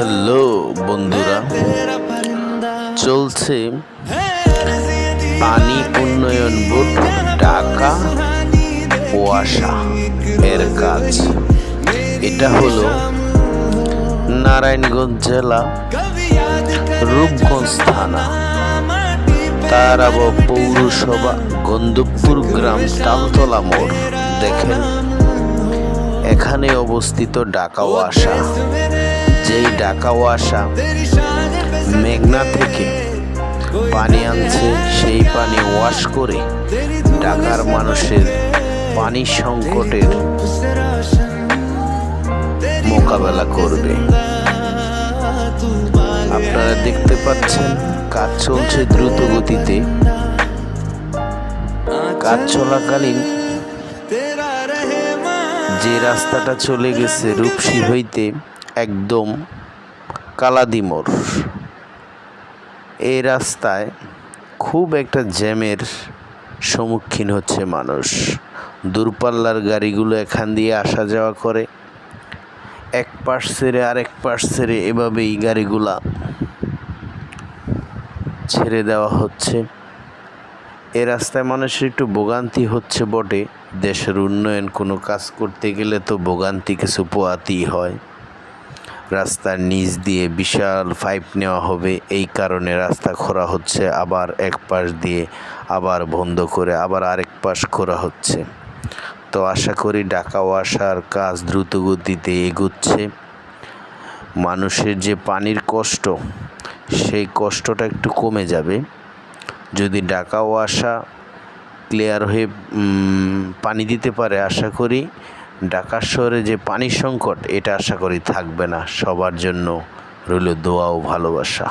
Hello বন্ধুরা, চলছে পানি উন্নয়ন বোর্ড ঢাকা ওয়াসা এর কাজ। এটা হলো নারায়ণগঞ্জ জেলা, রূপগঞ্জ থানা, তারাব পৌরসভা, গন্ধবপুর গ্রাম, তালতলা মোড়। দেখেন এখানে অবস্থিত ঢাকা ওয়াসা। যেই ঢাকা ওয়াসা মেঘনা থেকে পানি আনছে, সেই পানি ওয়াশ করে ঢাকার মানুষের পানি সংকটের মোকাবেলা করবে। আপনারা দেখতে পাচ্ছেন কাজ চলছে দ্রুত গতিতে। কাজ চলাকালীন যে রাস্তাটা চলে গেছে রূপসী হইতে একদম কালাদি মোড়, এই রাস্তায় খুব একটা জ্যামের সম্মুখীন হচ্ছে মানুষ। দূরপাল্লার গাড়িগুলো এখান দিয়ে আসা যাওয়া করে, এক পাশ ছেড়ে আরেক পাশ ছেড়ে এভাবেই গাড়িগুলা ছেড়ে দেওয়া হচ্ছে। এ রাস্তায় মানুষের একটু ভোগান্তি হচ্ছে বটে। দেশের উন্নয়ন কোনো কাজ করতে গেলে তো ভোগান্তি কিছু পোয়াতেই হয়। রাস্তার নিচ দিয়ে বিশাল পাইপ নেওয়া হবে, এই কারণে রাস্তা খোঁড়া হচ্ছে, আবার এক পাশ দিয়ে আবার বন্ধ করে আবার আরেক পাশ খোঁড়া হচ্ছে। তো আশা করি ঢাকা ওয়াসার কাজ দ্রুত গতিতে এগুচ্ছে। মানুষের যে পানির কষ্ট, সেই কষ্টটা একটু কমে যাবে যদি ঢাকা ওয়াসা ক্লিয়ার হয়ে পানি দিতে পারে। আশা করি ঢাকা শহরে যে পানির সংকট, এটা আশা করি থাকবে না। সবার জন্য রইল দোয়া ও ভালোবাসা।